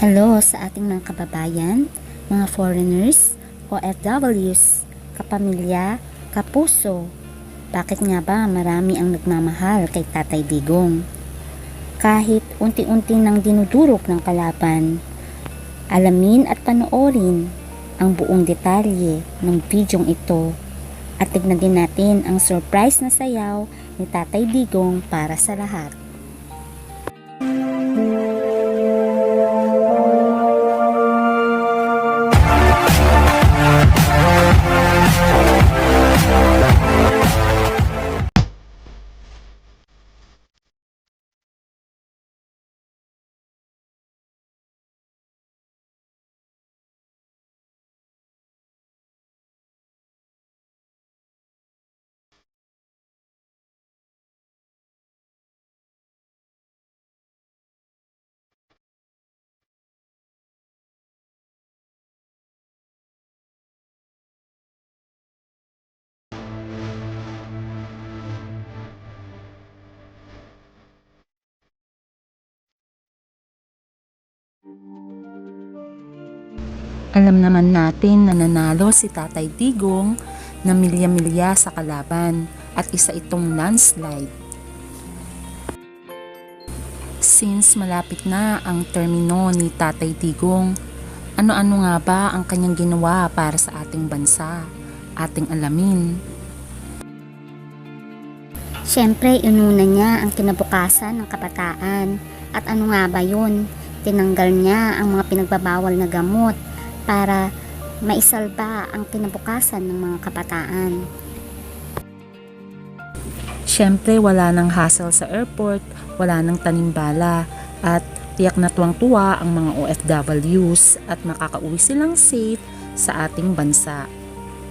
Hello sa ating mga kababayan, mga foreigners, OFWs, kapamilya, kapuso. Bakit nga ba marami ang nagmamahal kay Tatay Digong? Kahit unti-unti nang dinudurog ng kalaban, alamin at panoorin ang buong detalye ng bidyong ito at tignan din natin ang surprise na sayaw ni Tatay Digong para sa lahat. Alam naman natin na nanalo si Tatay Digong na milya-milya sa kalaban at isa itong landslide. Since malapit na ang termino ni Tatay Digong, ano-ano nga ba ang kanyang ginawa para sa ating bansa? Ating alamin. Siyempre, inuna niya ang kinabukasan ng kabataan. At ano nga ba yun? Tinanggal niya ang mga pinagbabawal na gamot para maisalba ang kinabukasan ng mga kabataan. Siyempre, wala nang hassle sa airport, wala nang tanimbala, at tiyak na tuwang-tuwa ang mga OFWs at makakauwi silang safe sa ating bansa.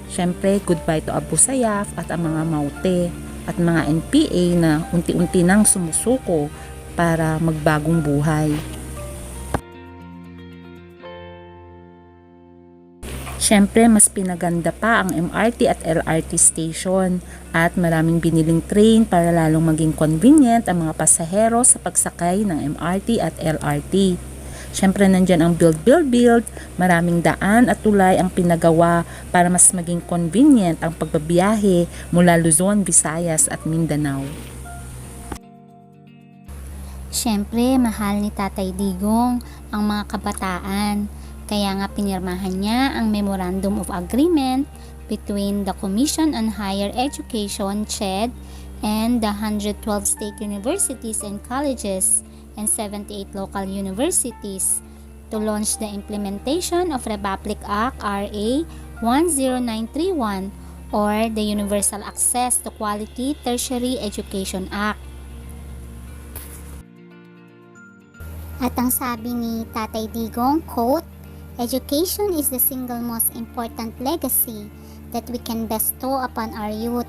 Siyempre, goodbye to Abu Sayyaf at ang mga Maute at mga NPA na unti-unti nang sumusuko para magbagong buhay. Siyempre, mas pinaganda pa ang MRT at LRT station at maraming biniling train para lalong maging convenient ang mga pasahero sa pagsakay ng MRT at LRT. Siyempre, nandyan ang build, maraming daan at tulay ang pinagawa para mas maging convenient ang pagbabiyahe mula Luzon, Visayas at Mindanao. Siyempre, mahal ni Tatay Digong ang mga kabataan. Kaya nga pinirmahan niya ang Memorandum of Agreement between the Commission on Higher Education, CHED, and the 112 state universities and colleges and 78 local universities to launch the implementation of Republic Act RA 10931 or the Universal Access to Quality Tertiary Education Act. At ang sabi ni Tatay Digong, quote, "Education is the single most important legacy that we can bestow upon our youth.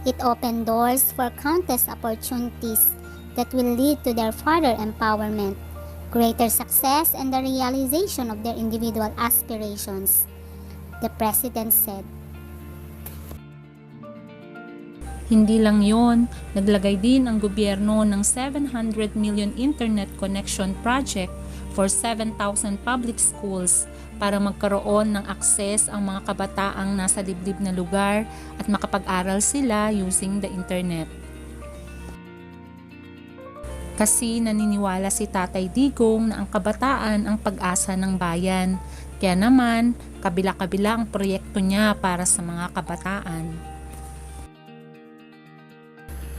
It opens doors for countless opportunities that will lead to their further empowerment, greater success, and the realization of their individual aspirations," the President said. Hindi lang yon, naglagay din ang gobyerno ng 700 million internet connection project for 7,000 public schools para magkaroon ng akses ang mga kabataang nasa liblib na lugar at makapag-aral sila using the internet. Kasi naniniwala si Tatay Digong na ang kabataan ang pag-asa ng bayan. Kaya naman, kabila-kabila ang proyekto niya para sa mga kabataan.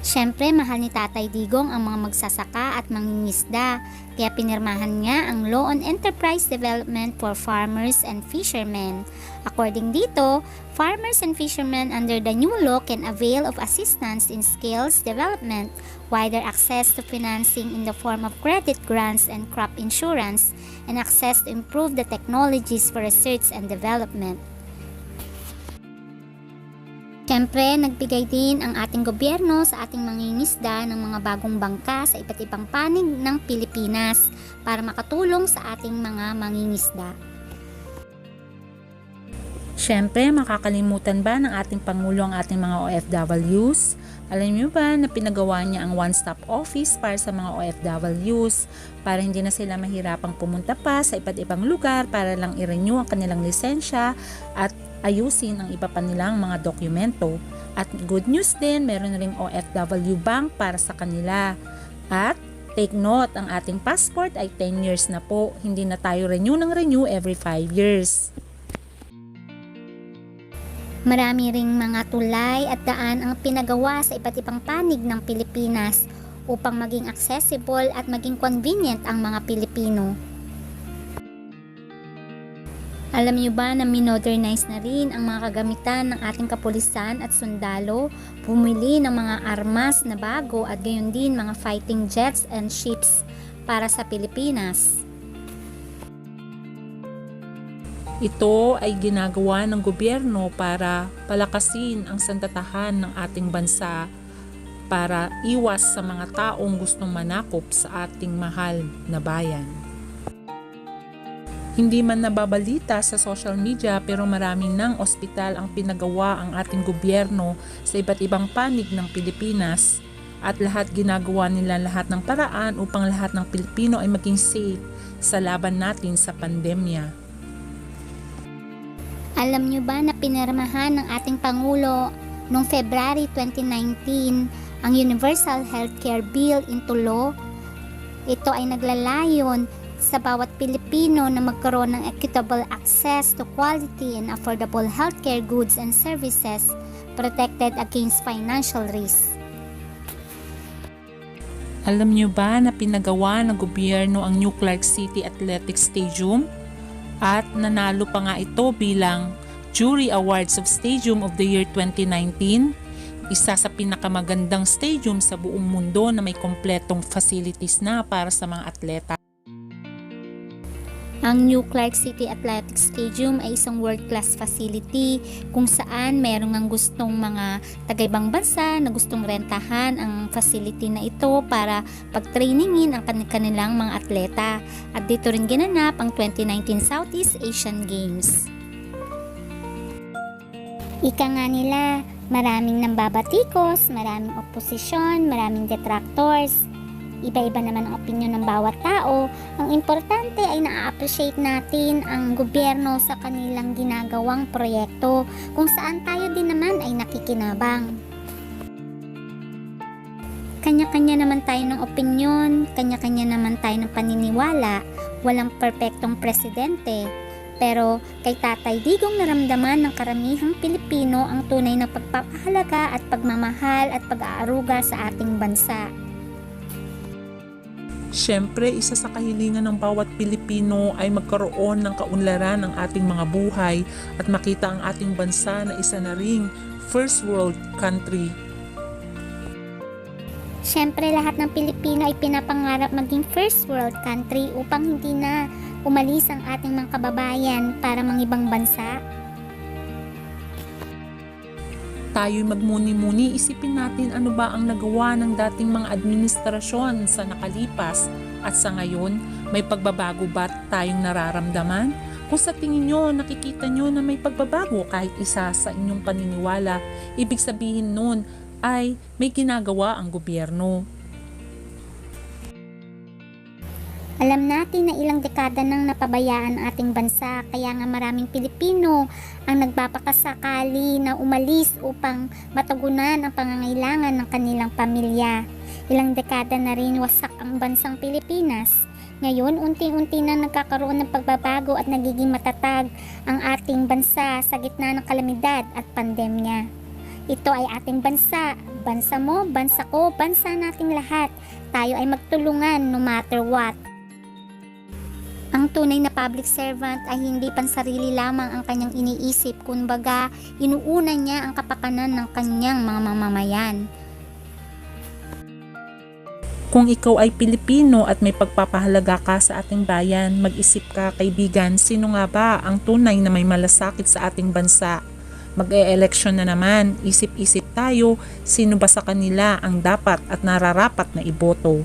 Siyempre, mahal ni Tatay Digong ang mga magsasaka at mangingisda, kaya pinirmahan niya ang Law on Enterprise Development for Farmers and Fishermen. According dito, farmers and fishermen under the new law can avail of assistance in skills development, wider access to financing in the form of credit grants and crop insurance, and access to improve the technologies for research and development. Siyempre, nagbigay din ang ating gobyerno sa ating mangingisda ng mga bagong bangka sa iba't ibang panig ng Pilipinas para makatulong sa ating mga mangingisda. Siyempre, makakalimutan ba ng ating Pangulo ang ating mga OFWs? Alam niyo ba na pinagawa niya ang one-stop office para sa mga OFWs para hindi na sila mahirapang pumunta pa sa iba't ibang lugar para lang i-renew ang kanilang lisensya at ayusin ang iba pa nilang mga dokumento. At good news din, meron ring OFW Bank para sa kanila. At take note, ang ating passport ay 10 years na po. Hindi na tayo renew every 5 years. Marami ring mga tulay at daan ang pinagawa sa iba't ibang panig ng Pilipinas upang maging accessible at maging convenient ang mga Pilipino. Alam niyo ba na minodernize na rin ang mga kagamitan ng ating kapulisan at sundalo, bumili ng mga armas na bago at gayon din mga fighting jets and ships para sa Pilipinas. Ito ay ginagawa ng gobyerno para palakasin ang sandatahan ng ating bansa para iwas sa mga taong gustong manakop sa ating mahal na bayan. Hindi man nababalita sa social media pero maraming ng ospital ang pinagawa ang ating gobyerno sa iba't ibang panig ng Pilipinas at lahat ginagawa nila lahat ng paraan upang lahat ng Pilipino ay maging safe sa laban natin sa pandemya. Alam niyo ba na pinirmahan ng ating Pangulo noong February 2019 ang Universal Healthcare Bill into law? Ito ay naglalayon sa bawat Pilipino na magkaroon ng equitable access to quality and affordable healthcare goods and services protected against financial risk. Alam niyo ba na pinagawa ng gobyerno ang New Clark City Athletic Stadium? At nanalo pa nga ito bilang Jury Awards of Stadium of the Year 2019. Isa sa pinakamagandang stadium sa buong mundo na may kompletong facilities na para sa mga atleta. Ang New Clark City Athletic Stadium ay isang world-class facility kung saan merong ang gustong mga taga-ibang bansa na gustong rentahan ang facility na ito para pag-trainingin ang kanilang mga atleta. At dito rin ginanap ang 2019 Southeast Asian Games. Ika nga nila, maraming nambabatikos, maraming oposisyon, maraming detractors. Iba-iba naman ang opinyon ng bawat tao. Ang importante ay na-appreciate natin ang gobyerno sa kanilang ginagawang proyekto kung saan tayo din naman ay nakikinabang. Kanya-kanya naman tayo ng opinyon, kanya-kanya naman tayo ng paniniwala, walang perpektong presidente. Pero kay Tatay Digong naramdaman ng karamihang Pilipino ang tunay na pagpapahalaga at pagmamahal at pag-aaruga sa ating bansa. Siyempre, isa sa kahilingan ng bawat Pilipino ay magkaroon ng kaunlaran ng ating mga buhay at makita ang ating bansa na isa na ring first world country. Siyempre, lahat ng Pilipino ay pinapangarap maging first world country upang hindi na umalis ang ating mga kababayan para mangibang bansa. Tayo'y magmuni-muni, isipin natin ano ba ang nagawa ng dating mga administrasyon sa nakalipas at sa ngayon, may pagbabago ba tayong nararamdaman? Kung sa tingin nyo, nakikita nyo na may pagbabago kahit isa sa inyong paniniwala, ibig sabihin nun ay may ginagawa ang gobyerno. Alam natin na ilang dekada nang napabayaan ang ating bansa, kaya nga maraming Pilipino ang nagpapakasakali na umalis upang matugunan ang pangangailangan ng kanilang pamilya. Ilang dekada na rin wasak ang bansang Pilipinas. Ngayon, unti-unti na nagkakaroon ng pagbabago at nagiging matatag ang ating bansa sa gitna ng kalamidad at pandemya. Ito ay ating bansa. Bansa mo, bansa ko, bansa nating lahat. Tayo ay magtulungan no matter what. Ang tunay na public servant ay hindi pansarili lamang ang kanyang iniisip, kumbaga inuuna niya ang kapakanan ng kanyang mga mamamayan. Kung ikaw ay Pilipino at may pagpapahalaga ka sa ating bayan, mag-isip ka, kaibigan, sino nga ba ang tunay na may malasakit sa ating bansa? Mag-e-eleksyon na naman, isip-isip tayo, sino ba sa kanila ang dapat at nararapat na iboto?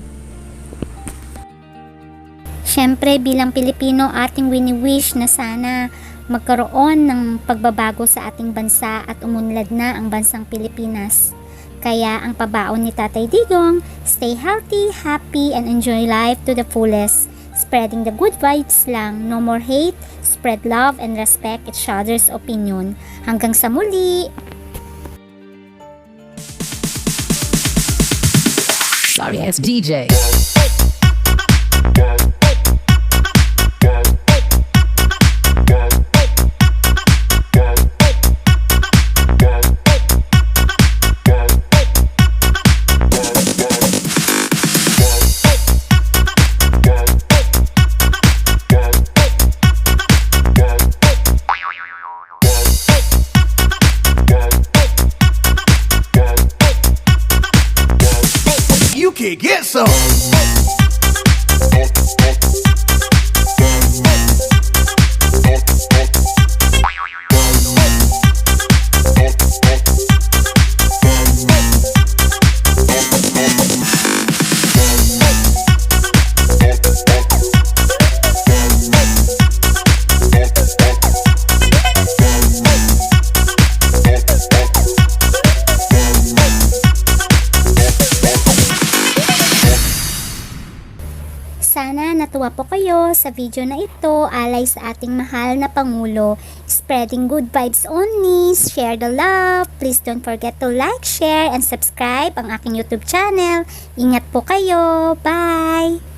Siyempre, bilang Pilipino, ating wini-wish na sana magkaroon ng pagbabago sa ating bansa at umunlad na ang bansang Pilipinas. Kaya ang pabaon ni Tatay Digong, stay healthy, happy, and enjoy life to the fullest. Spreading the good vibes lang, no more hate, spread love and respect each other's opinion. Hanggang sa muli! Sorry, it's DJ. You can get some. Sana natuwa po kayo sa video na ito alay sa ating mahal na Pangulo. Spreading good vibes only, share the love. Please don't forget to like, share, and subscribe ang aking YouTube channel. Ingat po kayo. Bye!